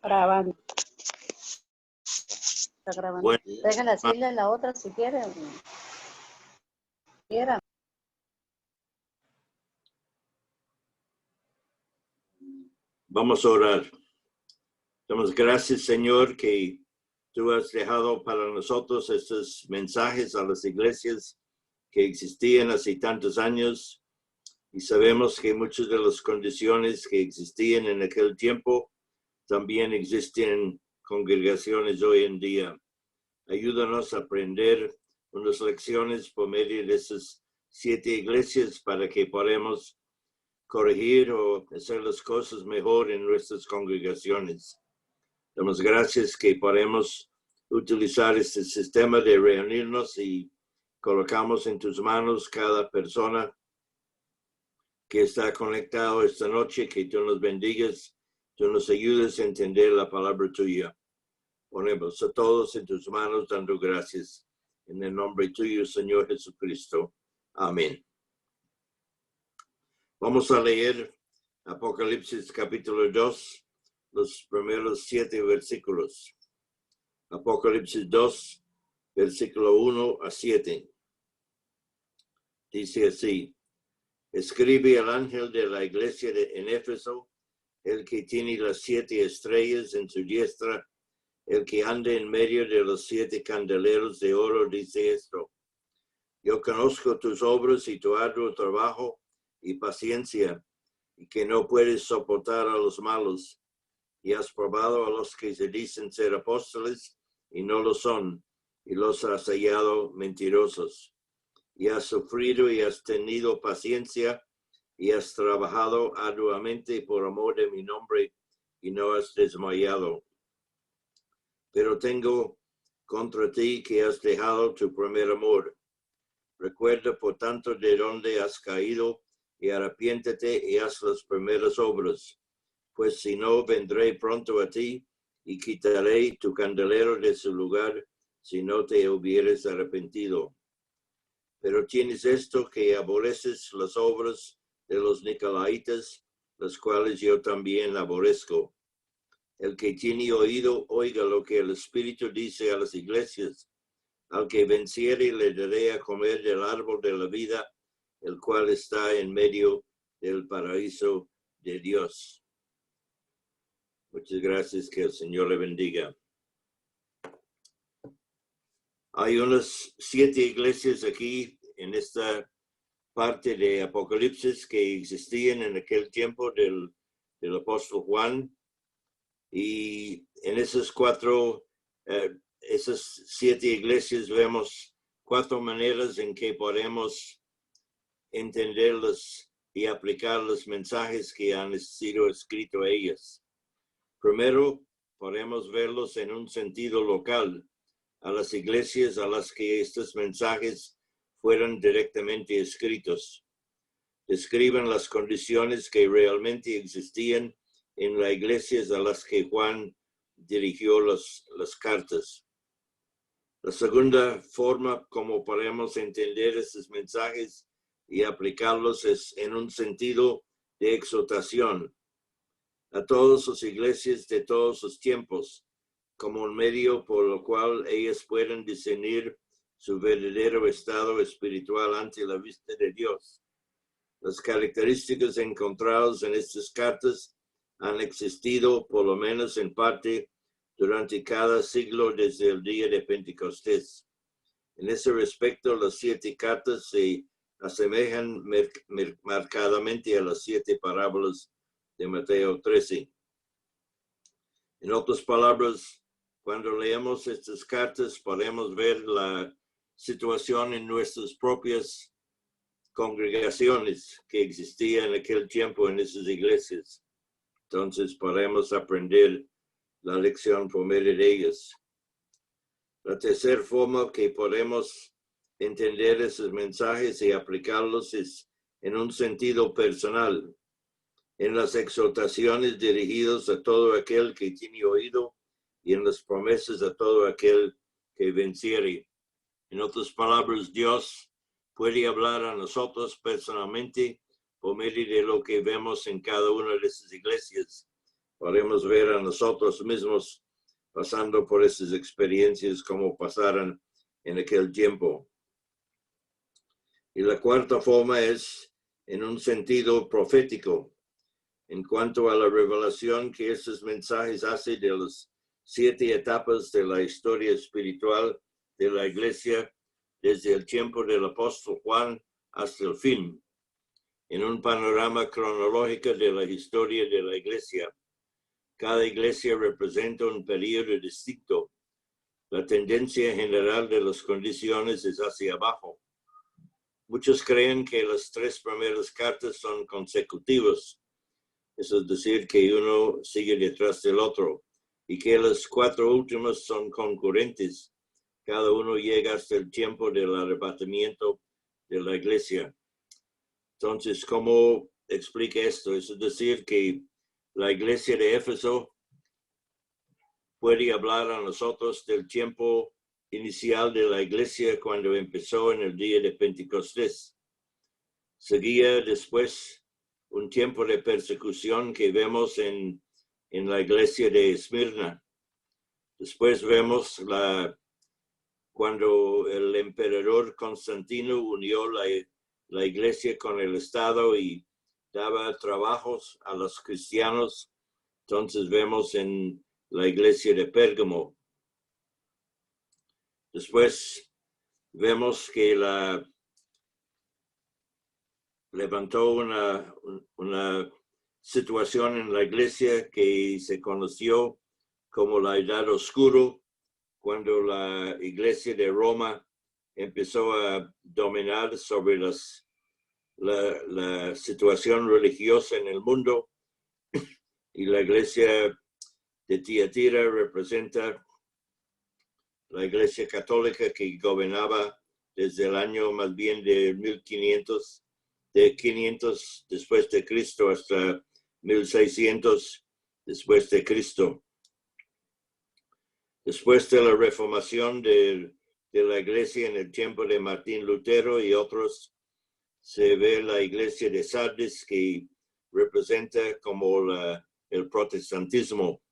Grabando. Está grabando. Bueno, Déjenle decirle la otra si quieren. Quieran. vamos a orar. Damos gracias, Señor, que tú has dejado para nosotros estos mensajes a las iglesias que existían hace tantos años. Y sabemos que muchas de las condiciones que existían en aquel tiempo también existen en congregaciones hoy en día. Ayúdanos a aprender unas lecciones por medio de esas 7 iglesias para que podamos corregir o hacer las cosas mejor en nuestras congregaciones. Damos gracias que podemos utilizar este sistema de reunirnos y colocamos en tus manos cada persona que está conectado esta noche, que tú nos bendigas, tú nos ayudes a entender la palabra tuya. Ponemos a todos en tus manos dando gracias. En el nombre tuyo, Señor Jesucristo. Amén. Vamos a leer Apocalipsis capítulo 2, los primeros 7 versículos. Apocalipsis 2, versículo 1 a 7. Dice así: escribe al ángel de la iglesia en Éfeso, el que tiene las 7 estrellas en su diestra, el que anda en medio de los 7 candeleros de oro, dice esto: yo conozco tus obras y tu arduo trabajo y paciencia, y que no puedes soportar a los malos, y has probado a los que se dicen ser apóstoles y no lo son, y los has hallado mentirosos. Y has sufrido y has tenido paciencia, y has trabajado arduamente por amor de mi nombre, y no has desmayado. Pero tengo contra ti que has dejado tu primer amor. Recuerda, por tanto, de dónde has caído, y arrepiéntete y haz las primeras obras. Pues si no, vendré pronto a ti, y quitaré tu candelero de su lugar, si no te hubieres arrepentido. Pero tienes esto, que aborreces las obras de los nicolaítas, las cuales yo también aborrezco. El que tiene oído, oiga lo que el Espíritu dice a las iglesias. Al que venciere le daré a comer del árbol de la vida, el cual está en medio del paraíso de Dios. Muchas gracias, que el Señor le bendiga. Hay unas 7 iglesias aquí en esta parte de Apocalipsis que existían en aquel tiempo del apóstol Juan. Y en esas 7 iglesias vemos 4 maneras en que podemos entenderlas y aplicar los mensajes que han sido escritos a ellas. Primero, podemos verlos en un sentido local, a las iglesias a las que estos mensajes fueron directamente escritos. Describen las condiciones que realmente existían en las iglesias a las que Juan dirigió las cartas. La segunda forma como podemos entender estos mensajes y aplicarlos es en un sentido de exhortación a todas las iglesias de todos los tiempos, como un medio por lo cual ellas pueden discernir su verdadero estado espiritual ante la vista de Dios. Las características encontradas en estas cartas han existido, por lo menos en parte, durante cada siglo desde el día de Pentecostés. En ese respecto, las 7 cartas se asemejan marcadamente a las 7 parábolas de Mateo 13. En otras palabras, cuando leemos estas cartas, podemos ver la situación en nuestras propias congregaciones que existían en aquel tiempo en esas iglesias. Entonces podemos aprender la lección por medio de ellas. La tercera forma que podemos entender esos mensajes y aplicarlos es en un sentido personal, en las exhortaciones dirigidas a todo aquel que tiene oído y en las promesas a todo aquel que venciere. En otras palabras, Dios puede hablar a nosotros personalmente por medio de lo que vemos en cada una de esas iglesias, podemos ver a nosotros mismos pasando por esas experiencias como pasaron en aquel tiempo. Y la cuarta forma es en un sentido profético, en cuanto a la revelación que estos mensajes hacen de las 7 etapas de la historia espiritual de la iglesia desde el tiempo del apóstol Juan hasta el fin, en un panorama cronológico de la historia de la iglesia. Cada iglesia representa un periodo distinto. La tendencia general de las condiciones es hacia abajo. Muchos creen que las 3 primeras cartas son consecutivas, eso es decir, que uno sigue detrás del otro, y que las 4 últimas son concurrentes. Cada uno llega hasta el tiempo del arrebatamiento de la iglesia. Entonces, ¿cómo explica esto? Es decir, que la iglesia de Éfeso puede hablar a nosotros del tiempo inicial de la iglesia cuando empezó en el día de Pentecostés. Seguía después un tiempo de persecución que vemos en la iglesia de Esmirna. Después vemos cuando el emperador Constantino unió la iglesia con el Estado y daba trabajos a los cristianos. Entonces vemos en la iglesia de Pérgamo. Después vemos que levantó una situación en la iglesia que se conoció como la Edad Oscura, cuando la iglesia de Roma empezó a dominar sobre la situación religiosa en el mundo, y la iglesia de Tiatira representa la iglesia católica que gobernaba desde el año más bien de 500 después de Cristo hasta 1600 después de Cristo. Después de la reformación de la iglesia en el tiempo de Martín Lutero y otros, se ve la iglesia de Sardis, que representa como el protestantismo,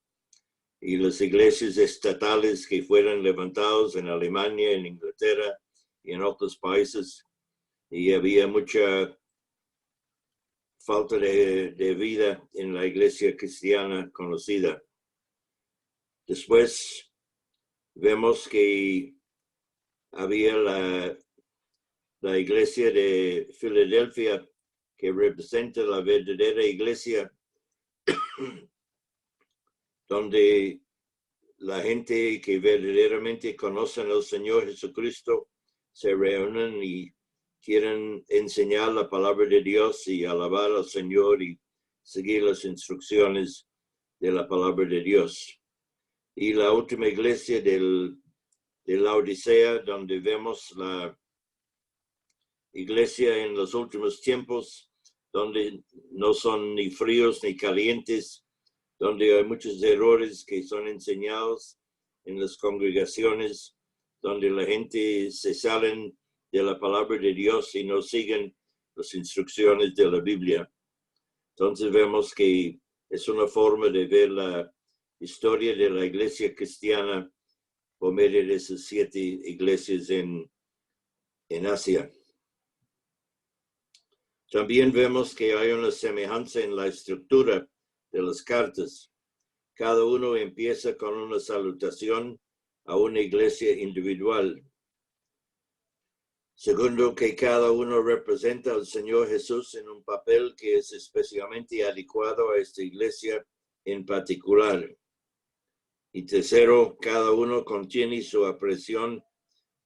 y las iglesias estatales que fueron levantadas en Alemania, en Inglaterra y en otros países, y había mucha falta de vida en la iglesia cristiana conocida. Después vemos que había la iglesia de Filadelfia, que representa la verdadera iglesia, donde la gente que verdaderamente conocen al Señor Jesucristo se reúnen y quieren enseñar la palabra de Dios y alabar al Señor y seguir las instrucciones de la palabra de Dios. Y la última iglesia de la Odisea, donde vemos la iglesia en los últimos tiempos, donde no son ni fríos ni calientes, donde hay muchos errores que son enseñados en las congregaciones, donde la gente se salen de la palabra de Dios y no siguen las instrucciones de la Biblia. Entonces vemos que es una forma de ver la historia de la iglesia cristiana por medio de esas 7 iglesias en Asia. También vemos que hay una semejanza en la estructura de las cartas. Cada uno empieza con una salutación a una iglesia individual. Segundo, que cada uno representa al Señor Jesús en un papel que es especialmente adecuado a esta iglesia en particular. Y tercero, cada uno contiene su apreciación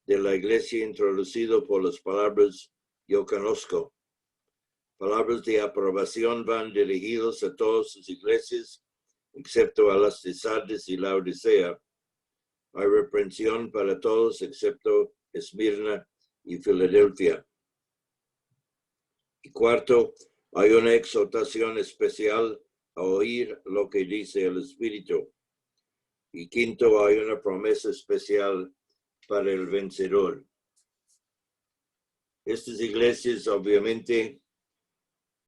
de la iglesia introducido por las palabras "yo conozco". Palabras de aprobación van dirigidos a todas sus iglesias, excepto a las de Sardis y Laodicea. Hay reprensión para todos, excepto Esmirna y Filadelfia. Y cuarto, hay una exhortación especial a oír lo que dice el Espíritu. Y quinto, hay una promesa especial para el vencedor. Estas iglesias obviamente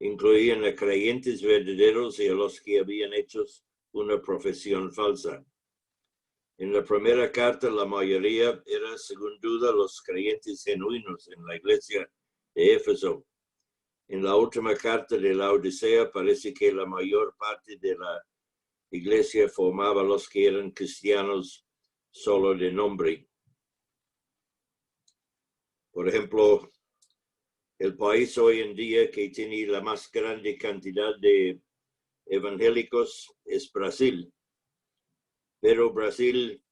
incluían a creyentes verdaderos y a los que habían hecho una profesión falsa. En la primera carta, la mayoría era, sin duda, los creyentes genuinos en la iglesia de Éfeso. En la última carta de la Odisea parece que la mayor parte de la iglesia formaba los que eran cristianos solo de nombre. Por ejemplo, el país hoy en día que tiene la más grande cantidad de evangélicos es Brasil. Pero Brasil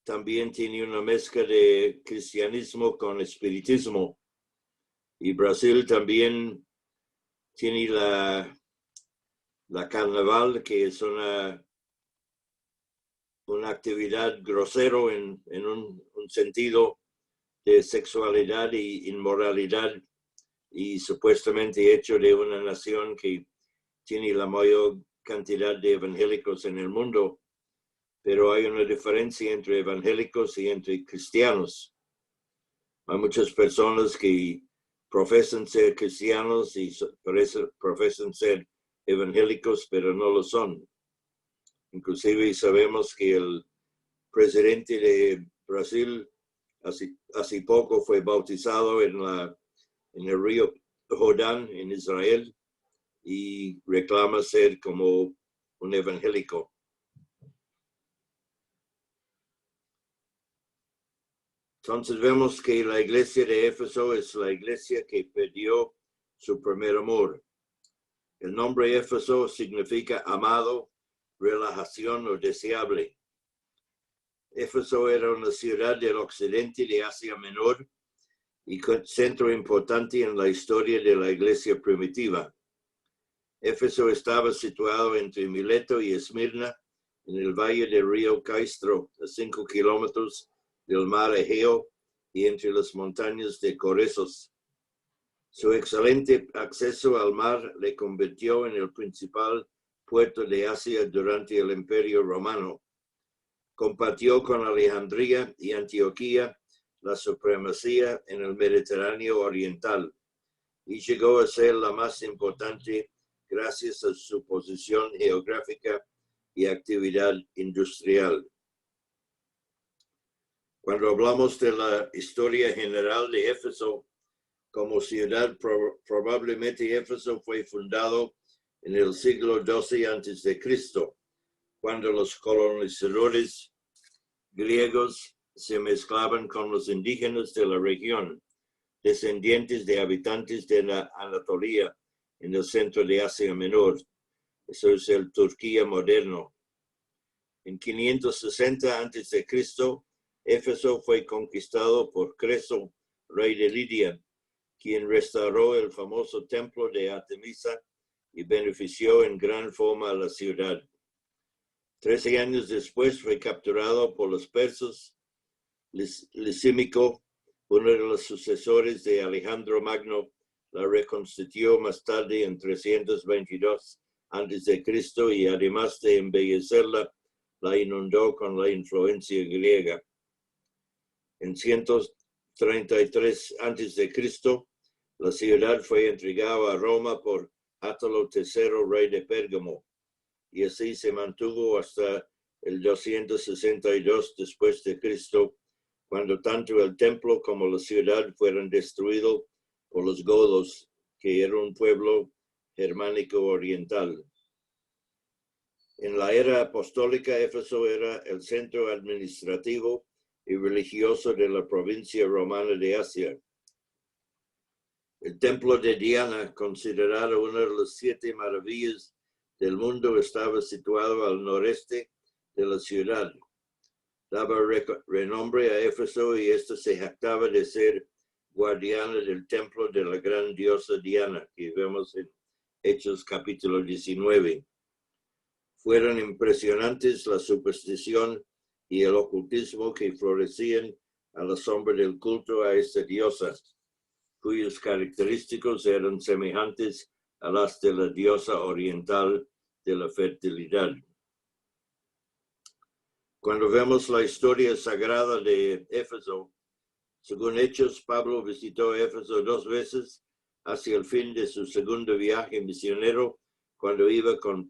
también tiene una mezcla de cristianismo con espiritismo. Y Brasil también tiene la carnaval, que es una actividad grosero en un sentido de sexualidad e inmoralidad, y supuestamente hecho de una nación que tiene la mayor cantidad de evangélicos en el mundo, pero hay una diferencia entre evangélicos y entre cristianos. Hay muchas personas que profesan ser cristianos y profesan ser evangélicos, pero no lo son. Inclusive sabemos que el presidente de Brasil hace poco fue bautizado en el río Jordán en Israel y reclama ser como un evangélico. Entonces vemos que la iglesia de Éfeso es la iglesia que perdió su primer amor. El nombre Éfeso significa amado, relajación o deseable. Éfeso era una ciudad del occidente de Asia Menor y centro importante en la historia de la iglesia primitiva. Éfeso estaba situado entre Mileto y Esmirna, en el valle del río Caistro, a 5 kilómetros del mar Egeo y entre las montañas de Coresos. Su excelente acceso al mar le convirtió en el principal puerto de Asia durante el Imperio Romano. Compartió con Alejandría y Antioquía la supremacía en el Mediterráneo oriental y llegó a ser la más importante gracias a su posición geográfica y actividad industrial. Cuando hablamos de la historia general de Éfeso como ciudad, probablemente Éfeso fue fundado en el siglo XII a.C., cuando los colonizadores griegos se mezclaban con los indígenas de la región, descendientes de habitantes de la Anatolia, en el centro de Asia Menor. Eso es el Turquía moderno. En 560 a.C., Éfeso fue conquistado por Creso, rey de Lidia, quien restauró el famoso templo de Artemisa y benefició en gran forma a la ciudad. 13 años después fue capturado por los persas. Lisímaco, uno de los sucesores de Alejandro Magno, la reconstruyó más tarde en 322 a.C. y además de embellecerla, la inundó con la influencia griega. En 133 a.C., la ciudad fue entregada a Roma por Átalo III, rey de Pérgamo, y así se mantuvo hasta el 262 después de Cristo, cuando tanto el templo como la ciudad fueron destruidos por los godos, que era un pueblo germánico oriental. En la era apostólica, Éfeso era el centro administrativo y religioso de la provincia romana de Asia. El templo de Diana, considerado una de las 7 maravillas del mundo, estaba situado al noreste de la ciudad. Daba renombre a Éfeso y ésta se jactaba de ser guardiana del templo de la gran diosa Diana, que vemos en Hechos capítulo 19. Fueron impresionantes la superstición y el ocultismo que florecían a la sombra del culto a esta diosa, cuyas características eran semejantes a las de la diosa oriental de la fertilidad. Cuando vemos la historia sagrada de Éfeso, según Hechos, Pablo visitó Éfeso 2 veces hacia el fin de su segundo viaje misionero, cuando iba con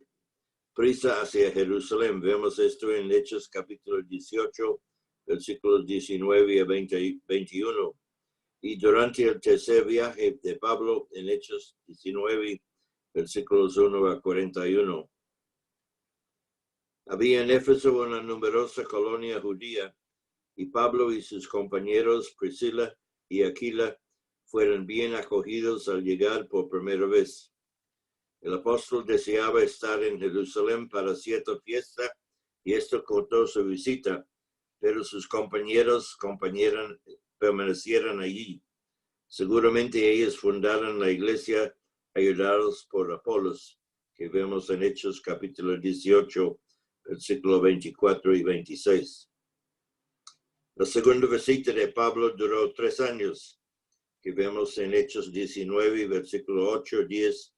prisa hacia Jerusalén. Vemos esto en Hechos capítulo 18, versículos 19 a 21. Y durante el tercer viaje de Pablo en Hechos 19, versículos 1 a 41. Había en Éfeso una numerosa colonia judía, y Pablo y sus compañeros Priscila y Aquila fueron bien acogidos al llegar por primera vez. El apóstol deseaba estar en Jerusalén para cierta fiesta, y esto cortó su visita, pero sus compañeros permanecieron allí. Seguramente ellos fundaron la iglesia ayudados por Apolos, que vemos en Hechos capítulo 18, versículo 24 y 26. La segunda visita de Pablo duró 3 años, que vemos en Hechos 19, versículo 8, 10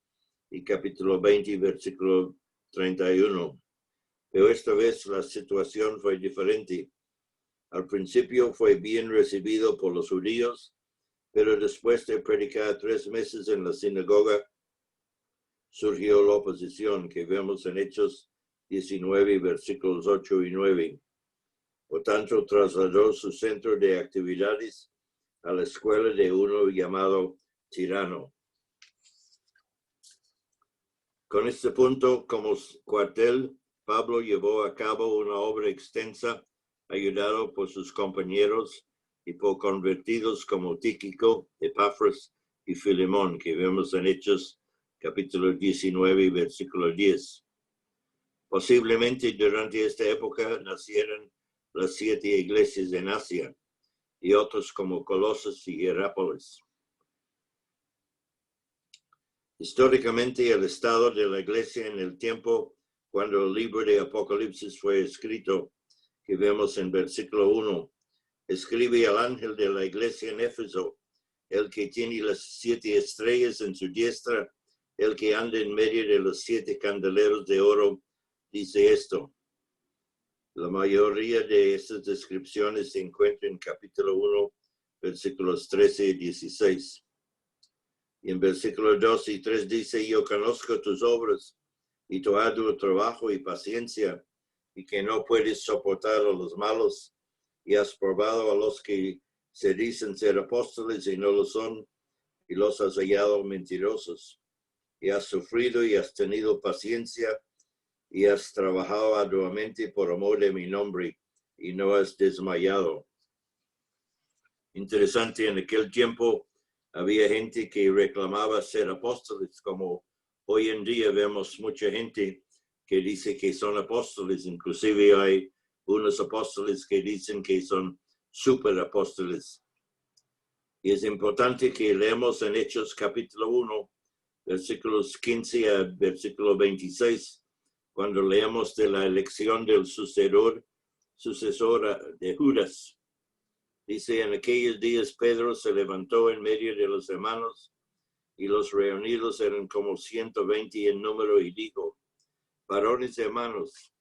y capítulo 20, versículo 31. Pero esta vez la situación fue diferente. Al principio fue bien recibido por los judíos, pero después de predicar 3 meses en la sinagoga, surgió la oposición, que vemos en Hechos 19, versículos 8 y 9. Por tanto, trasladó su centro de actividades a la escuela de uno llamado Tirano. Con este punto como cuartel, Pablo llevó a cabo una obra extensa, ayudado por sus compañeros y por convertidos como Tíquico, Epafras y Filemón, que vemos en Hechos capítulo 19, versículo 10. Posiblemente durante esta época nacieron las 7 iglesias en Asia y otros como Colosas y Hierápolis. Históricamente, el estado de la iglesia en el tiempo cuando el libro de Apocalipsis fue escrito, que vemos en versículo 1, escribe al ángel de la iglesia en Éfeso, el que tiene las 7 estrellas en su diestra, el que anda en medio de los 7 candeleros de oro, dice esto. La mayoría de estas descripciones se encuentran en capítulo 1, versículos 13 y 16. Y en versículos 2 y 3 dice, yo conozco tus obras y tu arduo trabajo y paciencia, y que no puedes soportar a los malos, y has probado a los que se dicen ser apóstoles y no lo son, y los has hallado mentirosos. Y has sufrido y has tenido paciencia, y has trabajado arduamente por amor de mi nombre, y no has desmayado. Interesante, en aquel tiempo había gente que reclamaba ser apóstoles, como hoy en día vemos mucha gente que dice que son apóstoles. Inclusive hay unos apóstoles que dicen que son superapóstoles. Y es importante que leemos en Hechos capítulo 1, versículos 15 a versículo 26, cuando leemos de la elección del sucesor de Judas. Dice, en aquellos días Pedro se levantó en medio de los hermanos, y los reunidos eran como 120 en número, y dijo, varones hermanos,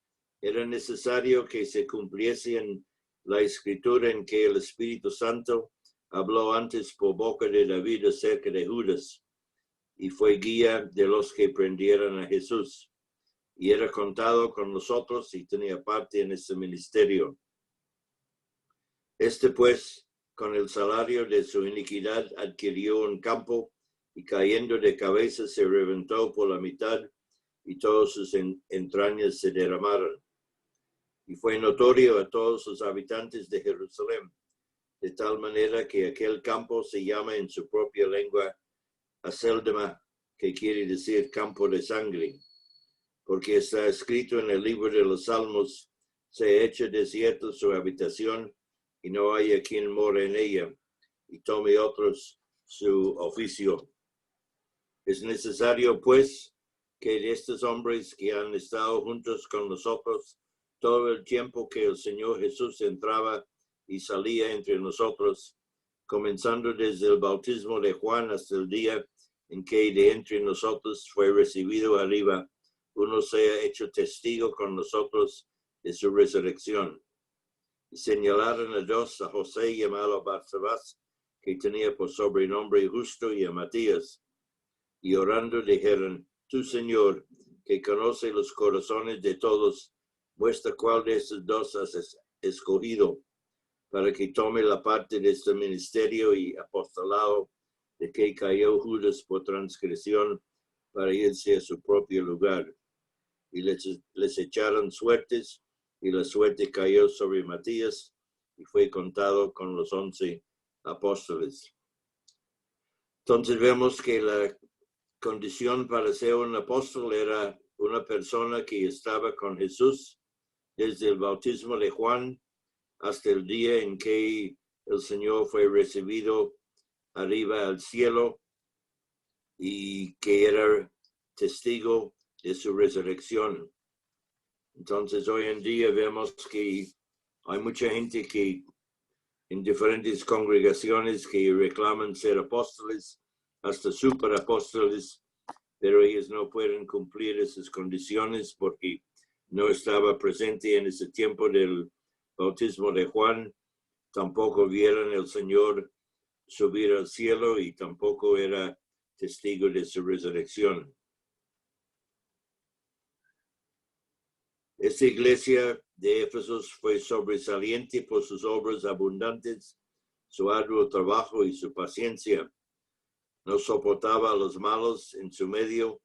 era necesario que se cumpliese en la escritura en que el Espíritu Santo habló antes por boca de David acerca de Judas, y fue guía de los que prendieron a Jesús, y era contado con nosotros y tenía parte en este ministerio. Este pues, con el salario de su iniquidad, adquirió un campo, y cayendo de cabeza se reventó por la mitad, y todas sus entrañas se derramaron. Y fue notorio a todos los habitantes de Jerusalén, de tal manera que aquel campo se llama en su propia lengua Aceldama, que quiere decir campo de sangre, porque está escrito en el libro de los Salmos, se ha hecho desierto su habitación, y no haya quien more en ella, y tome otros su oficio. Es necesario, pues, que de estos hombres que han estado juntos con nosotros todo el tiempo que el Señor Jesús entraba y salía entre nosotros, comenzando desde el bautismo de Juan hasta el día en que de entre nosotros fue recibido arriba, uno sea hecho testigo con nosotros de su resurrección. Y señalaron a 2, a José llamado Barsabás, que tenía por sobrenombre Justo, y a Matías. Y orando dijeron, tú, Señor, que conoce los corazones de todos, muestra cuál de estos dos has escogido para que tome la parte de este ministerio y apostolado de que cayó Judas por transgresión para irse a su propio lugar. Y les echaron suertes, y la suerte cayó sobre Matías, y fue contado con los 11 apóstoles. Entonces vemos que la condición para ser un apóstol era una persona que estaba con Jesús desde el bautismo de Juan hasta el día en que el Señor fue recibido arriba al cielo y que era testigo de su resurrección. Entonces hoy en día vemos que hay mucha gente que en diferentes congregaciones que reclaman ser apóstoles, hasta superapóstoles, pero ellos no pueden cumplir esas condiciones porque no estaba presente en ese tiempo del bautismo de Juan, tampoco vieron al Señor subir al cielo y tampoco era testigo de su resurrección. Esta iglesia de Éfeso fue sobresaliente por sus obras abundantes, su arduo trabajo y su paciencia. No soportaba a los malos en su medio,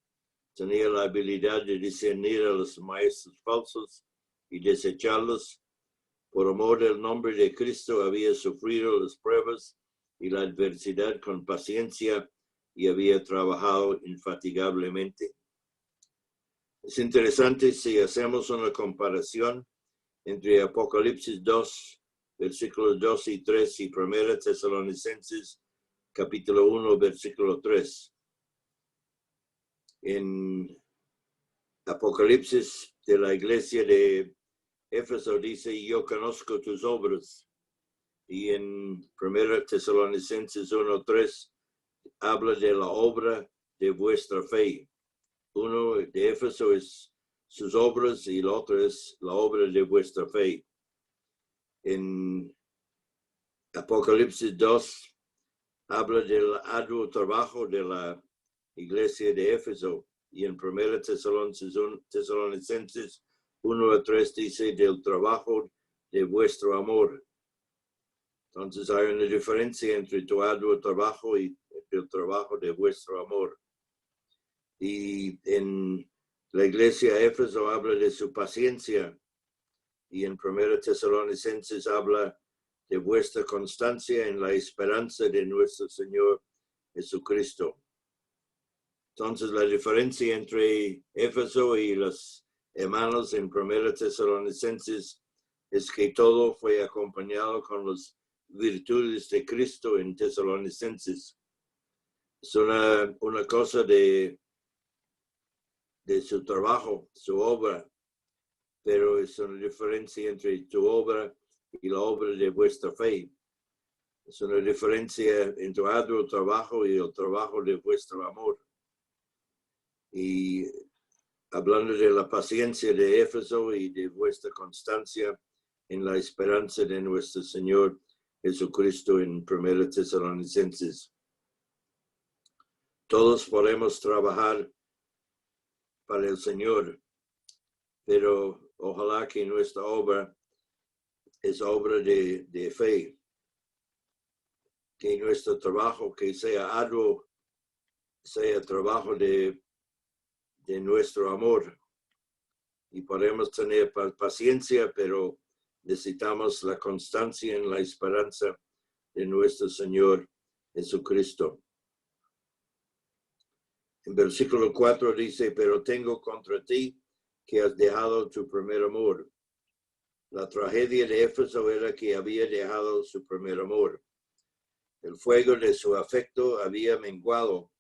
tenía la habilidad de discernir a los maestros falsos y desecharlos. Por amor del nombre de Cristo había sufrido las pruebas y la adversidad con paciencia y había trabajado infatigablemente. Es interesante si hacemos una comparación entre Apocalipsis 2, versículos 2 y 3 y 1 Tesalonicenses, capítulo 1, versículo 3. En Apocalipsis de la iglesia de Éfeso dice, yo conozco tus obras. Y en 1 Tesalonicenses 1, 3 habla de la obra de vuestra fe. Uno de Éfeso es sus obras y el otro es la obra de vuestra fe. En Apocalipsis 2 habla del arduo trabajo de la iglesia de Éfeso y en 1 Tesalonicenses 1 a 3 dice del trabajo de vuestro amor. Entonces hay una diferencia entre tu arduo trabajo y el trabajo de vuestro amor. Y en la iglesia de Éfeso habla de su paciencia y en 1 Tesalonicenses habla de vuestra constancia en la esperanza de nuestro Señor Jesucristo. Entonces la diferencia entre Éfeso y los hermanos en 1 Tesalonicenses es que todo fue acompañado con las virtudes de Cristo en Tesalonicenses. Es una cosa de su trabajo, su obra, pero es una diferencia entre tu obra y la obra de vuestra fe. Es una diferencia entre tu arduo trabajo y el trabajo de vuestro amor. Y hablando de la paciencia de Éfeso y de vuestra constancia en la esperanza de nuestro Señor Jesucristo en 1 Tesalonicenses. Todos podemos trabajar para el Señor, pero ojalá que nuestra obra es obra de fe, que nuestro trabajo, que sea arduo, sea trabajo de nuestro amor. Y podemos tener paciencia, pero necesitamos la constancia en la esperanza de nuestro Señor Jesucristo. En versículo 4 dice, pero tengo contra ti que has dejado tu primer amor. La tragedia de Éfeso era que había dejado su primer amor. El fuego de su afecto había menguado.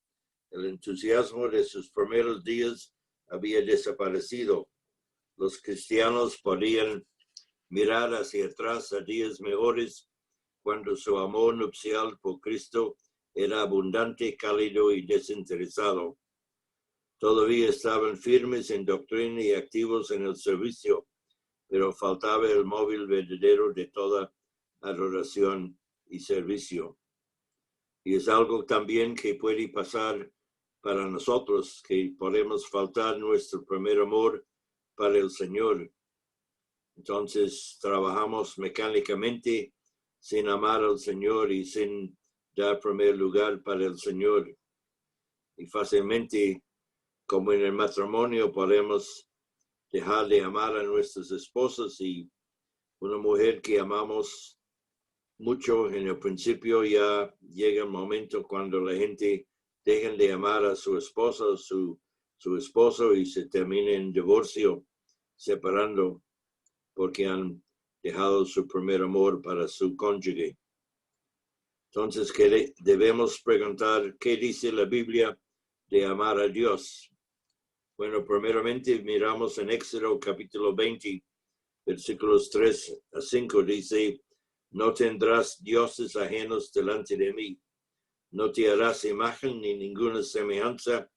El entusiasmo de sus primeros días había desaparecido. Los cristianos podían mirar hacia atrás a días mejores cuando su amor nupcial por Cristo era abundante, cálido y desinteresado. Todavía estaban firmes en doctrina y activos en el servicio, pero faltaba el móvil verdadero de toda adoración y servicio. Y es algo también que puede pasar para nosotros, que podemos faltar nuestro primer amor para el Señor. Entonces trabajamos mecánicamente sin amar al Señor y sin dar primer lugar para el Señor. Y fácilmente, como en el matrimonio, podemos dejar de amar a nuestras esposas, y una mujer que amamos mucho en el principio, ya llega el momento cuando la gente deja de amar a su esposa o su esposo y se termina en divorcio, separando, porque han dejado su primer amor para su cónyuge. Entonces, debemos preguntar, ¿qué dice la Biblia de amar a Dios? Bueno, primeramente miramos en Éxodo capítulo 20, versículos 3 a 5, dice: no tendrás dioses ajenos delante de mí, no te harás imagen ni ninguna semejanza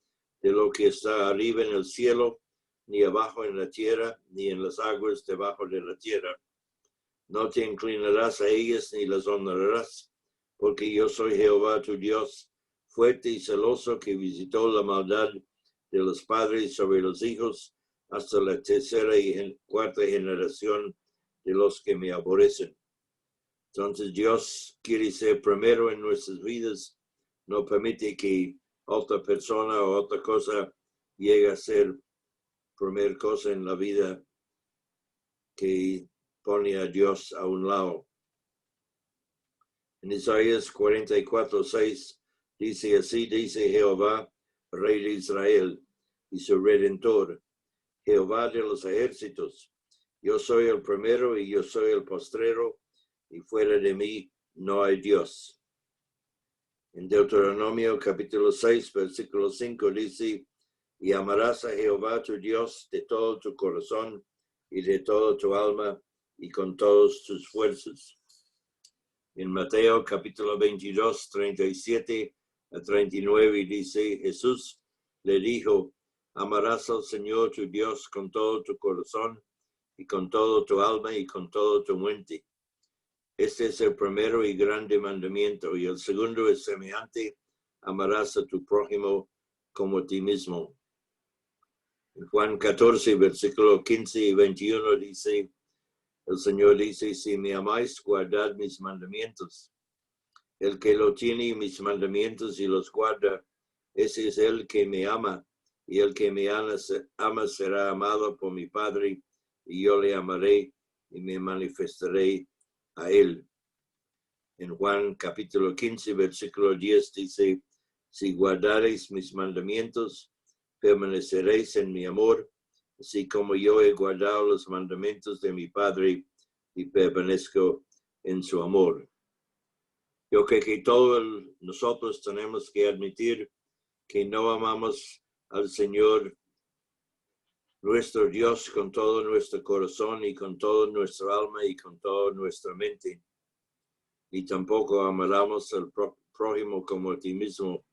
de lo que está arriba en el cielo, ni abajo en la tierra, ni en las aguas debajo de la tierra. No te inclinarás a ellas ni las honrarás, porque yo soy Jehová tu Dios, fuerte y celoso, que visitó la maldad de los padres sobre los hijos hasta la tercera y cuarta generación de los que me aborrecen. Entonces Dios quiere ser primero en nuestras vidas, no permite que otra persona o otra cosa llegue a ser primer cosa en la vida, que pone a Dios a un lado. En Isaías 44:6 dice así: dice Jehová, Rey de Israel y su Redentor, Jehová de los ejércitos: yo soy el primero y yo soy el postrero, y fuera de mí no hay Dios. En Deuteronomio capítulo 6, versículo 5 dice: y amarás a Jehová tu Dios de todo tu corazón y de toda tu alma y con todas tus fuerzas. En Mateo capítulo 22, 37 a 39 dice: Jesús le dijo: amarás al Señor tu Dios con todo tu corazón y con todo tu alma y con todo tu mente. Este es el primero y grande mandamiento, y el segundo es semejante: amarás a tu prójimo como a ti mismo. En Juan 14, versículo 15 y 21 dice, el Señor dice: si me amáis, guardad mis mandamientos. El que lo tiene mis mandamientos y los guarda, ese es el que me ama, y el que me ama será amado por mi Padre, y yo le amaré y me manifestaré a él. En Juan capítulo 15, versículo 10 dice: si guardareis mis mandamientos, permaneceréis en mi amor, así como yo he guardado los mandamientos de mi Padre y permanezco en su amor. Yo creo que todos nosotros tenemos que admitir que no amamos al Señor nuestro Dios con todo nuestro corazón y con toda nuestra alma y con toda nuestra mente. Y tampoco amaremos al prójimo como a ti mismo.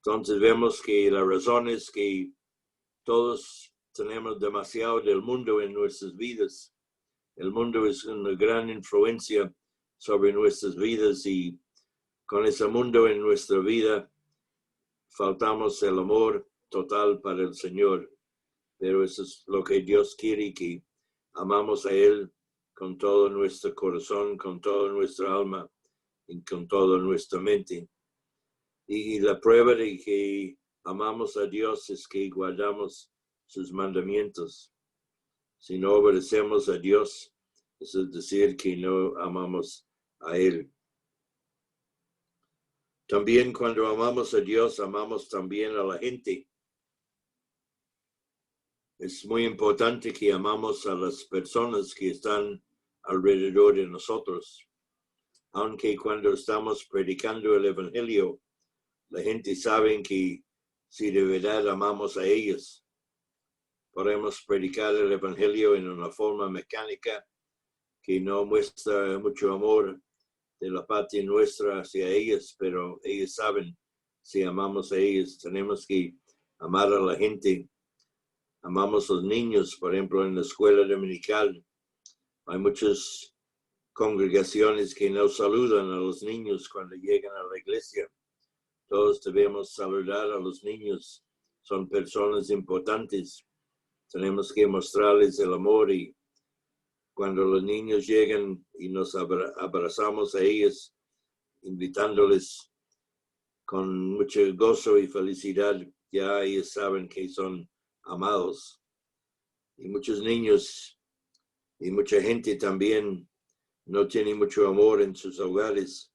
Entonces vemos que la razón es que todos tenemos demasiado del mundo en nuestras vidas. El mundo es una gran influencia sobre nuestras vidas, y con ese mundo en nuestra vida faltamos el amor total para el Señor. Pero eso es lo que Dios quiere, que amamos a Él con todo nuestro corazón, con toda nuestra alma y con toda nuestra mente. Y la prueba de que amamos a Dios es que guardamos sus mandamientos. Si no obedecemos a Dios, eso es decir que no amamos a Él. También cuando amamos a Dios, amamos también a la gente. Es muy importante que amamos a las personas que están alrededor de nosotros. Aunque cuando estamos predicando el Evangelio, la gente sabe que si de verdad amamos a ellos, podemos predicar el Evangelio en una forma mecánica que no muestra mucho amor de la parte nuestra hacia ellos, pero ellos saben, si amamos a ellos, tenemos que amar a la gente. Amamos a los niños, por ejemplo, en la escuela dominical. Hay muchas congregaciones que no saludan a los niños cuando llegan a la iglesia, Todos debemos saludar a los niños. Son personas importantes. Tenemos que mostrarles el amor y cuando los niños llegan y nos abrazamos a ellos, invitándoles con mucho gozo y felicidad, ya ellos saben que son amados. Y muchos niños y mucha gente también no tienen mucho amor en sus hogares.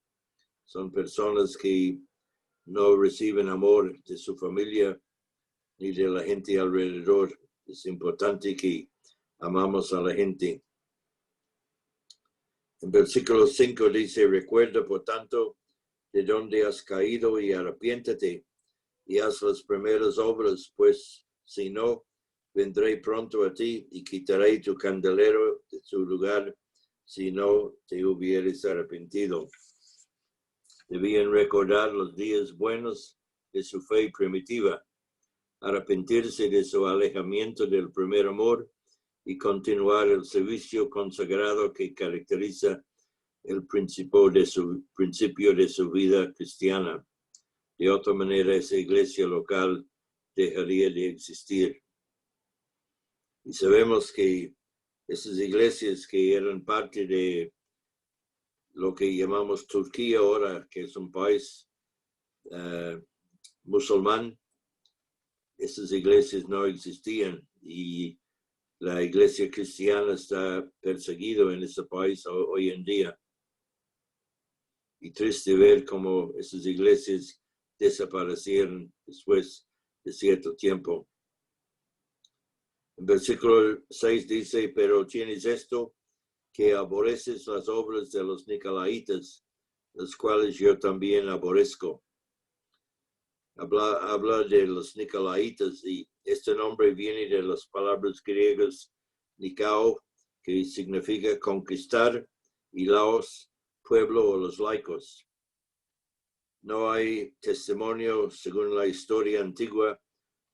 Son personas que no reciben amor de su familia ni de la gente alrededor. Es importante que amamos a la gente. En versículo 5 dice, recuerda por tanto de dónde has caído y arrepiéntete y haz las primeras obras, pues si no, vendré pronto a ti y quitaré tu candelero de su lugar si no te hubieres arrepentido. Debían recordar los días buenos de su fe primitiva, arrepentirse de su alejamiento del primer amor y continuar el servicio consagrado que caracteriza el principio de su vida cristiana. De otra manera, esa iglesia local dejaría de existir. Y sabemos que esas iglesias que eran parte de lo que llamamos Turquía ahora, que es un país musulmán, esas iglesias no existían y la iglesia cristiana está perseguida en ese país hoy en día. Y triste ver cómo esas iglesias desaparecieron después de cierto tiempo. En versículo 6 dice, pero tienes esto, que aborreces las obras de los nicolaítas, las cuales yo también aborrezco. Habla de los nicolaítas y este nombre viene de las palabras griegas nikao, que significa conquistar, y laos, pueblo o los laicos. No hay testimonio, según la historia antigua,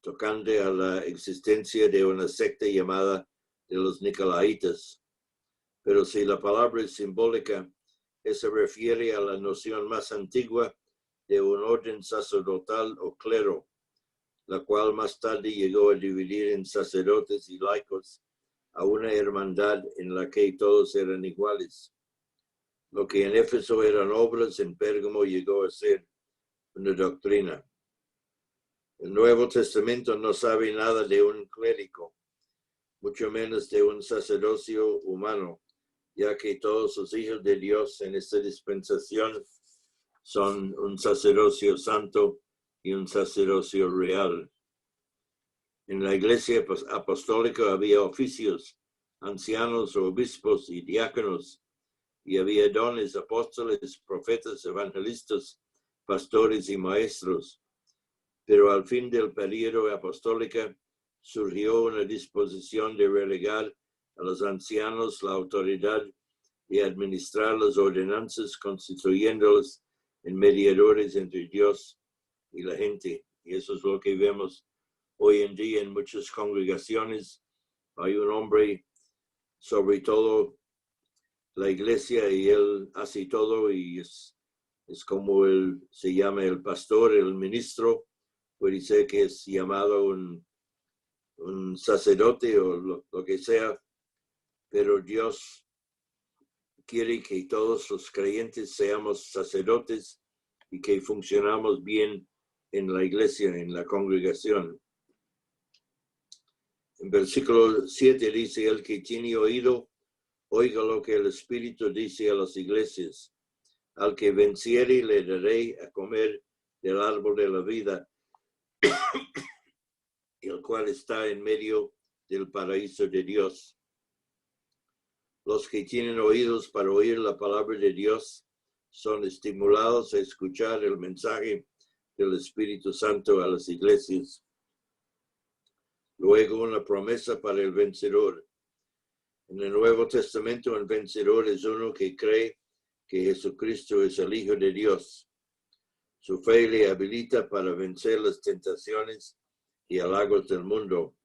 tocante a la existencia de una secta llamada de los nicolaítas. Pero si la palabra es simbólica, se refiere a la noción más antigua de un orden sacerdotal o clero, la cual más tarde llegó a dividir en sacerdotes y laicos a una hermandad en la que todos eran iguales. Lo que en Éfeso eran obras, en Pérgamo llegó a ser una doctrina. El Nuevo Testamento no sabe nada de un clérigo, mucho menos de un sacerdocio humano, ya que todos los hijos de Dios en esta dispensación son un sacerdocio santo y un sacerdocio real. En la iglesia apostólica había oficios, ancianos, obispos y diáconos, y había dones, apóstoles, profetas, evangelistas, pastores y maestros. Pero al fin del periodo apostólico surgió una disposición de relegar a los ancianos la autoridad de administrar las ordenanzas, constituyéndolos en mediadores entre Dios y la gente. Y eso es lo que vemos hoy en día en muchas congregaciones. Hay un hombre, sobre todo la iglesia, y él hace todo y es como él se llama el pastor, el ministro. Puede ser que es llamado un sacerdote o lo que sea, pero Dios quiere que todos los creyentes seamos sacerdotes y que funcionamos bien en la iglesia, en la congregación. En versículo 7 dice, el que tiene oído, oiga lo que el Espíritu dice a las iglesias. Al que venciere le daré a comer del árbol de la vida, el cual está en medio del paraíso de Dios. Los que tienen oídos para oír la palabra de Dios son estimulados a escuchar el mensaje del Espíritu Santo a las iglesias. Luego, una promesa para el vencedor. En el Nuevo Testamento, el vencedor es uno que cree que Jesucristo es el Hijo de Dios. Su fe le habilita para vencer las tentaciones y halagos del mundo.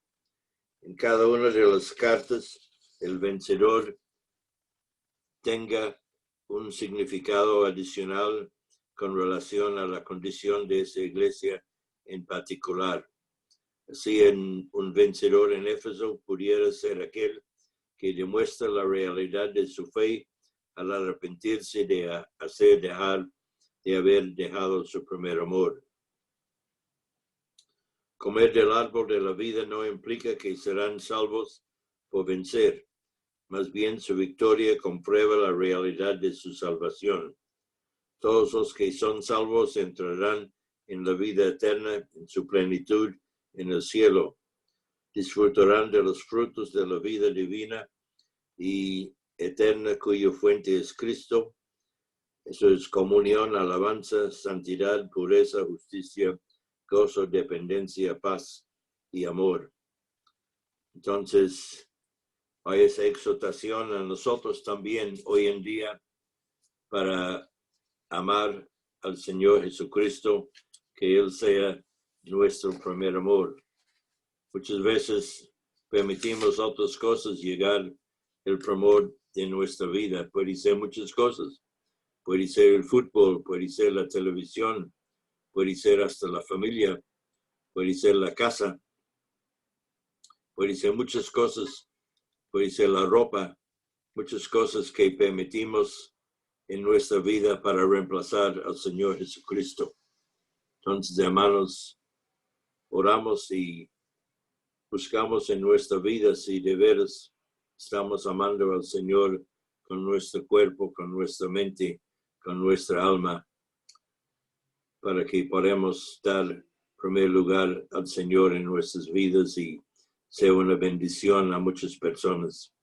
En cada una de las cartas, el vencedor tenga un significado adicional con relación a la condición de esa iglesia en particular. Así, un vencedor en Éfeso pudiera ser aquel que demuestra la realidad de su fe al arrepentirse de haber dejado su primer amor. Comer del árbol de la vida no implica que serán salvos por vencer. Más bien, su victoria comprueba la realidad de su salvación. Todos los que son salvos entrarán en la vida eterna, en su plenitud, en el cielo. Disfrutarán de los frutos de la vida divina y eterna, cuya fuente es Cristo. Eso es comunión, alabanza, santidad, pureza, justicia, gozo, dependencia, paz y amor. Entonces, hay esa exhortación a nosotros también hoy en día para amar al Señor Jesucristo, que Él sea nuestro primer amor. Muchas veces permitimos otras cosas llegar el primor de nuestra vida. Puede ser muchas cosas. Puede ser el fútbol, puede ser la televisión, puede ser hasta la familia, puede ser la casa, puede ser muchas cosas, puede ser la ropa, muchas cosas que permitimos en nuestra vida para reemplazar al Señor Jesucristo. Entonces, hermanos, oramos y buscamos en nuestra vida si de veras estamos amando al Señor con nuestro cuerpo, con nuestra mente, con nuestra alma, para que podamos dar primer lugar al Señor en nuestras vidas y sea una bendición a muchas personas.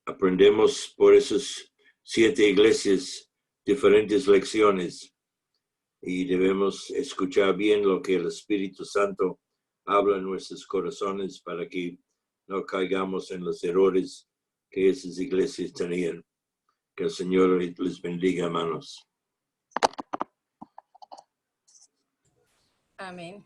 Aprendemos por esas 7 iglesias diferentes lecciones y debemos escuchar bien lo que el Espíritu Santo habla en nuestros corazones para que no caigamos en los errores que esas iglesias tenían. Que el Señor les bendiga, hermanos. Amén.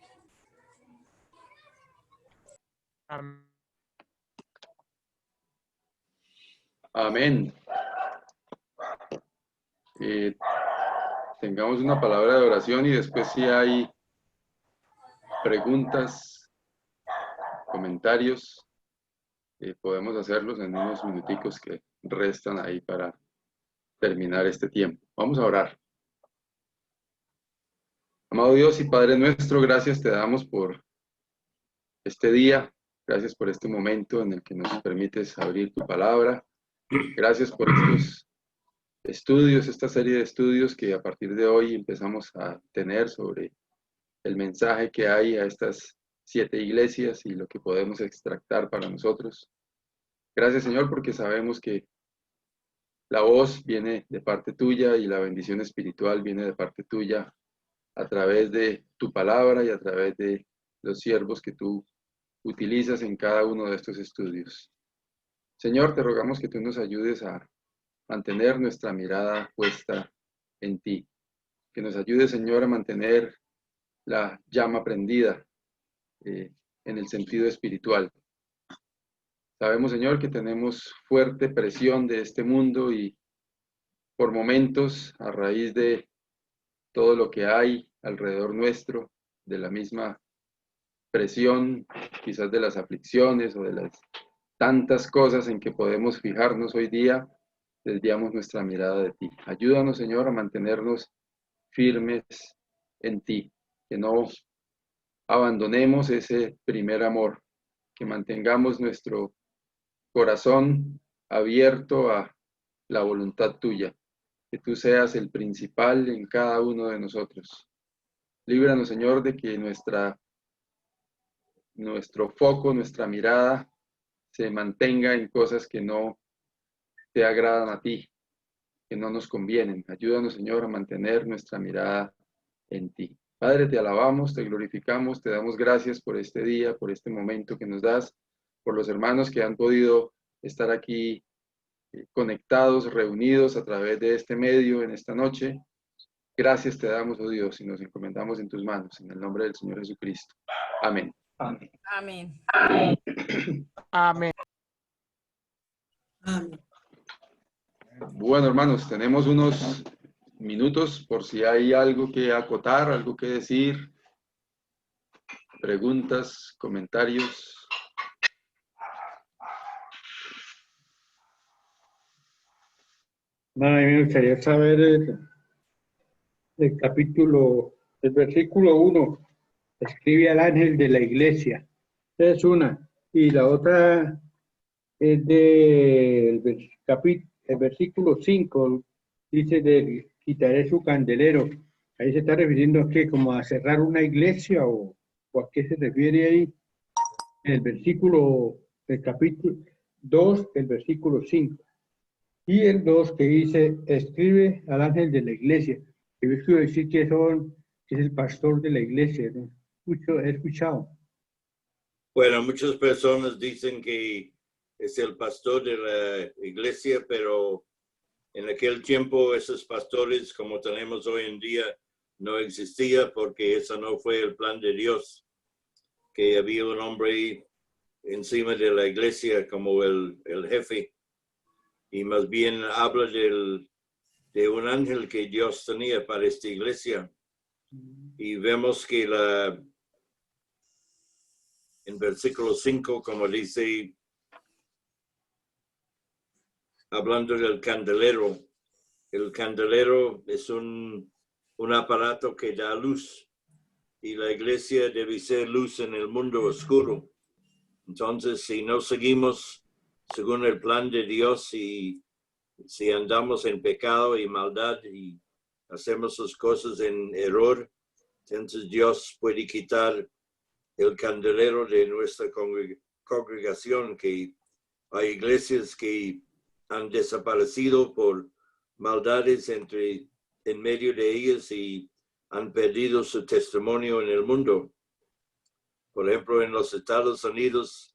Amén. Tengamos una palabra de oración y después si hay preguntas, comentarios, podemos hacerlos en unos minuticos que restan ahí para terminar este tiempo. Vamos a orar. Amado Dios y Padre nuestro, gracias te damos por este día, gracias por este momento en el que nos permites abrir tu palabra. Gracias por estos estudios, esta serie de estudios que a partir de hoy empezamos a tener sobre el mensaje que hay a estas 7 iglesias y lo que podemos extractar para nosotros. Gracias, Señor, porque sabemos que la voz viene de parte tuya y la bendición espiritual viene de parte tuya a través de tu palabra y a través de los siervos que tú utilizas en cada uno de estos estudios. Señor, te rogamos que tú nos ayudes a mantener nuestra mirada puesta en ti. Que nos ayude, Señor, a mantener la llama prendida en el sentido espiritual. Sabemos, Señor, que tenemos fuerte presión de este mundo y por momentos, a raíz de todo lo que hay alrededor nuestro, de la misma presión, quizás de las aflicciones o de las tantas cosas en que podemos fijarnos hoy día, desviamos nuestra mirada de ti. Ayúdanos, Señor, a mantenernos firmes en ti, que no abandonemos ese primer amor, que mantengamos nuestro corazón abierto a la voluntad tuya, que tú seas el principal en cada uno de nosotros. Líbranos, Señor, de que nuestro foco, nuestra mirada se mantenga en cosas que no te agradan a ti, que no nos convienen. Ayúdanos, Señor, a mantener nuestra mirada en ti. Padre, te alabamos, te glorificamos, te damos gracias por este día, por este momento que nos das, por los hermanos que han podido estar aquí conectados, reunidos a través de este medio en esta noche. Gracias te damos, oh Dios, y nos encomendamos en tus manos, en el nombre del Señor Jesucristo. Amén. Amén. Amén. Bueno, hermanos, tenemos unos minutos por si hay algo que acotar, algo que decir, preguntas, comentarios. No, a mí me gustaría saber el capítulo, el versículo 1. Escribe al ángel de la iglesia. Esa es una. Y la otra es del el versículo 5. Dice quitaré su candelero. Ahí se está refiriendo a qué, como a cerrar una iglesia o a qué se refiere ahí. El versículo del capítulo 2, el versículo 5. Y el 2 que dice, escribe al ángel de la iglesia. Que yo quiero decir que es el pastor de la iglesia, ¿no? He escuchado. Bueno, muchas personas dicen que es el pastor de la iglesia, pero en aquel tiempo esos pastores como tenemos hoy en día no existía porque eso no fue el plan de Dios, que había un hombre encima de la iglesia como el jefe, y más bien habla de un ángel que Dios tenía para esta iglesia. Y vemos que en versículo 5, como dice, hablando del candelero, el candelero es un aparato que da luz y la iglesia debe ser luz en el mundo oscuro. Entonces, si no seguimos según el plan de Dios y si andamos en pecado y maldad y hacemos sus cosas en error, entonces Dios puede quitar el candelero de nuestra congregación, que hay iglesias que han desaparecido por maldades en medio de ellas y han perdido su testimonio en el mundo. Por ejemplo, en los Estados Unidos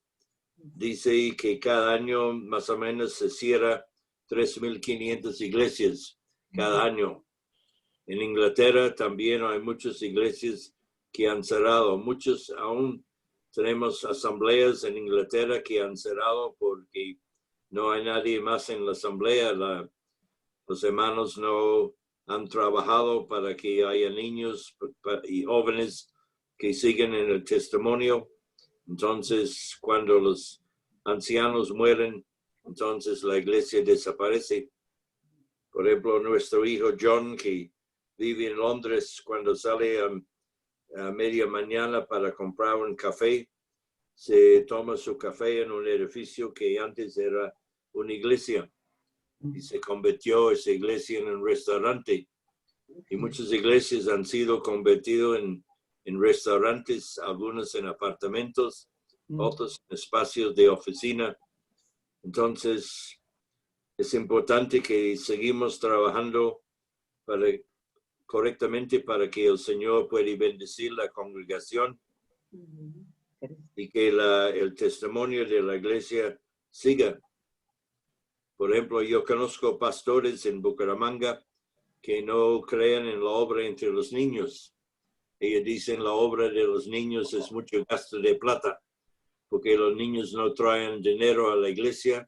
dice que cada año más o menos se cierra 3,500 iglesias cada año. En Inglaterra también hay muchas iglesias que han cerrado. Muchos aún tenemos asambleas en Inglaterra que han cerrado porque no hay nadie más en la asamblea. Los hermanos no han trabajado para que haya niños y jóvenes que siguen en el testimonio. Entonces, cuando los ancianos mueren, entonces la iglesia desaparece. Por ejemplo, nuestro hijo John, que vive en Londres, cuando sale a media mañana para comprar un café, se toma su café en un edificio que antes era una iglesia y se convirtió esa iglesia en un restaurante. Y muchas iglesias han sido convertidas en restaurantes, algunas en apartamentos, otros en espacios de oficina. Entonces, es importante que seguimos trabajando correctamente para que el Señor pueda bendecir la congregación y que el testimonio de la iglesia siga. Por ejemplo, yo conozco pastores en Bucaramanga que no creen en la obra entre los niños. Ellos dicen la obra de los niños es mucho gasto de plata, porque los niños no traen dinero a la iglesia,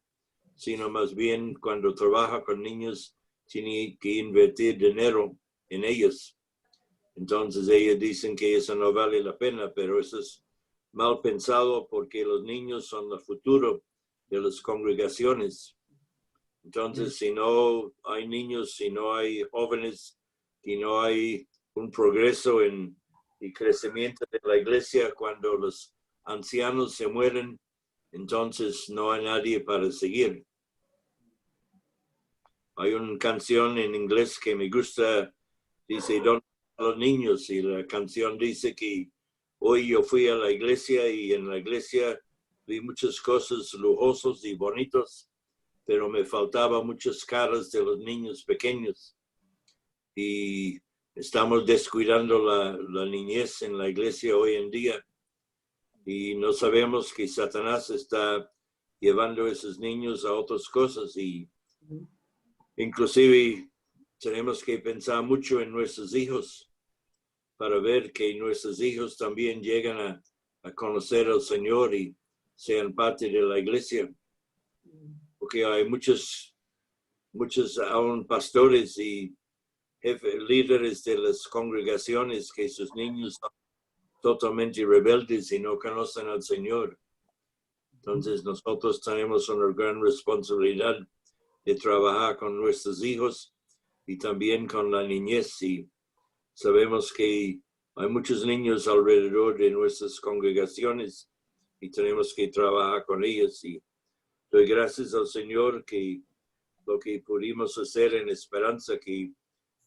sino más bien cuando trabaja con niños tiene que invertir dinero en ellos. Entonces ellos dicen que eso no vale la pena, pero eso es mal pensado porque los niños son el futuro de las congregaciones. Entonces, si no hay niños, si no hay jóvenes, si no hay un progreso y crecimiento de la iglesia, cuando los ancianos se mueren, entonces no hay nadie para seguir. Hay una canción en inglés que me gusta, dice, ¿dónde están los niños? Y la canción dice que hoy yo fui a la iglesia y en la iglesia vi muchas cosas lujosas y bonitas, pero me faltaban muchas caras de los niños pequeños. Y estamos descuidando la niñez en la iglesia hoy en día. Y no sabemos que Satanás está llevando a esos niños a otras cosas. Y inclusive tenemos que pensar mucho en nuestros hijos para ver que nuestros hijos también llegan a conocer al Señor y sean parte de la iglesia. Porque hay muchos aún pastores y líderes de las congregaciones que sus niños son totalmente rebeldes y no conocen al Señor. Entonces nosotros tenemos una gran responsabilidad de trabajar con nuestros hijos y también con la niñez. Y sabemos que hay muchos niños alrededor de nuestras congregaciones y tenemos que trabajar con ellos. Y doy gracias al Señor que lo que pudimos hacer en esperanza, que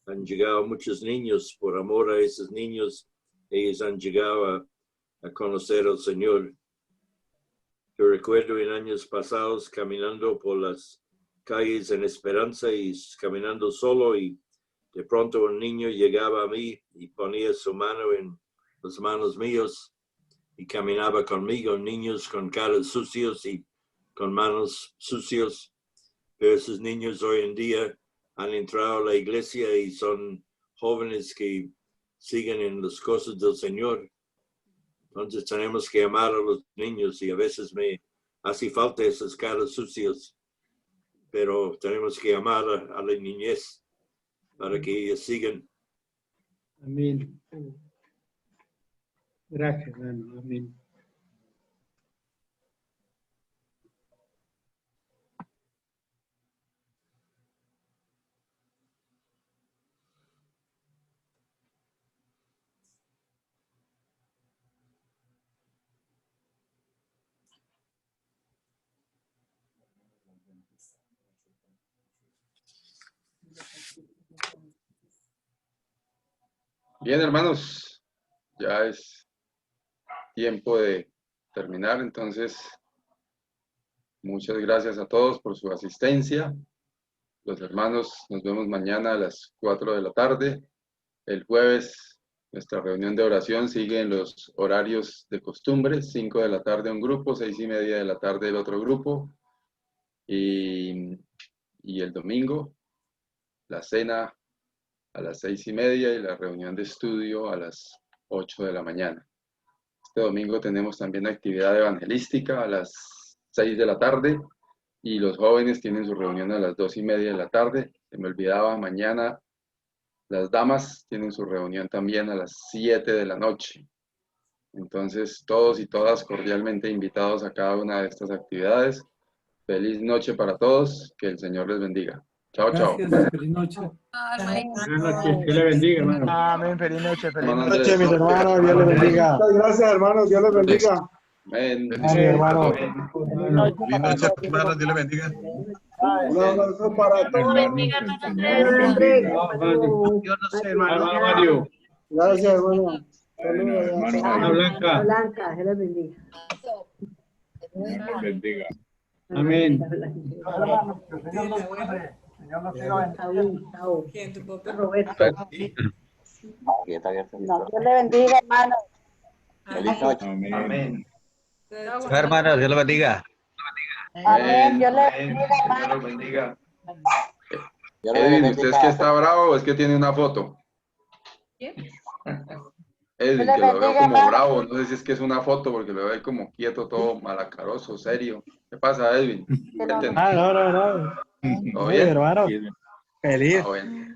han llegado muchos niños, por amor a esos niños, ellos han llegado a conocer al Señor. Yo recuerdo en años pasados caminando por las calles en Esperanza y caminando solo, y de pronto un niño llegaba a mí y ponía su mano en las manos mías y caminaba conmigo, niños con caras sucios y con manos sucios. Pero esos niños hoy en día han entrado a la iglesia y son jóvenes que siguen en las cosas del Señor. Entonces tenemos que amar a los niños, y a veces me hace falta esas caras sucias, pero tenemos que amar a la niñez para que ellos sigan. Amén. Gracias, hermano. Amén. Bien, hermanos, ya es tiempo de terminar, entonces muchas gracias a todos por su asistencia. Los hermanos, nos vemos mañana a las 4 de la tarde. El jueves nuestra reunión de oración sigue en los horarios de costumbre: 5 de la tarde un grupo, 6:30 de la tarde el otro grupo, y el domingo la cena a las 6:30 y la reunión de estudio a las 8 de la mañana. Este domingo tenemos también actividad evangelística a las 6 de la tarde, y los jóvenes tienen su reunión a las 2:30 de la tarde. Se me olvidaba, mañana las damas tienen su reunión también a las 7 de la noche. Entonces, todos y todas cordialmente invitados a cada una de estas actividades. Feliz noche para todos, que el Señor les bendiga. Chao, chao. Gracias, feliz noche. Buenas noches, que le bendiga, hermano. Amén, feliz noche, Hermano mis Andrés. hermanos, Dios les bendiga. Muchas gracias, hermanos. Dios les bendiga. Amén. Amén, hermano. Feliz noche, hermanos. Dios les bendiga. Un abrazo para todos. Dios los hermano Mario. Gracias, hermano. Saludos. Ana Blanca. Blanca, Dios les bendiga. Bendiga. Amén. Roberto. No, Dios le bendiga, hermano. Feliz noche. Amén. Hermanos, Dios los bendiga. Amén. Dios le bendiga, Dios hermano. los bendiga. Edwin, ¿usted es que está bravo o es que tiene una foto? Edwin, que lo veo como bravo, no sé si es que es una foto, porque lo veo ahí como quieto, todo malacaroso, serio. ¿Qué pasa, Edwin? Cuéntenos. No. ¿Todo Oye, bien? hermano, feliz Ah, bueno.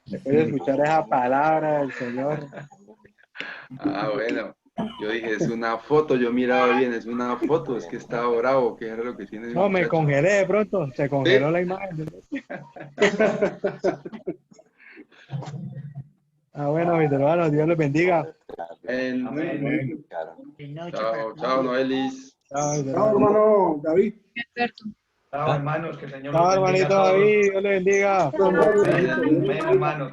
después de escuchar esa palabra del Señor. Ah, bueno. Yo dije, es una foto, yo miraba bien, es una foto, es que estaba bravo, que era lo que tiene el No, me muchacho. congelé de pronto, se congeló ¿Sí? la imagen. Ah, bueno, mis hermanos, Dios les bendiga. Amén. Chao, chao, Noelis. Chao, mis Chao, hermanos. hermano David. Chao, hermanos, que el Señor Chao, los bendiga hermanito a todos. David, Dios les bendiga. Amén, hermanos.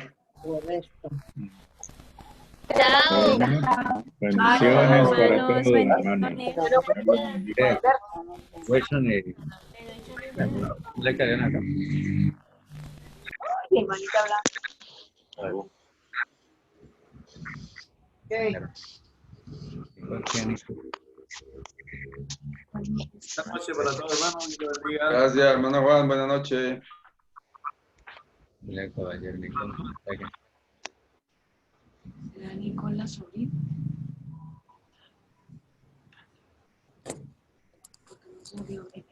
Bendiciones para todos, hermanos. Wilson y le caen acá. Buenas noches para todos, hermanos. Dios les bendiga. Gracias, hermano Juan, buenas noches. Le caballero Nicolás. ¿Será Nicolás Solís? Porque no sabía bien.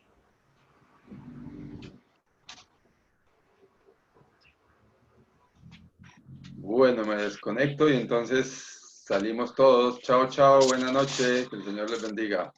Bueno, me desconecto y entonces salimos todos. Chao, chao, buena noche, que el Señor les bendiga.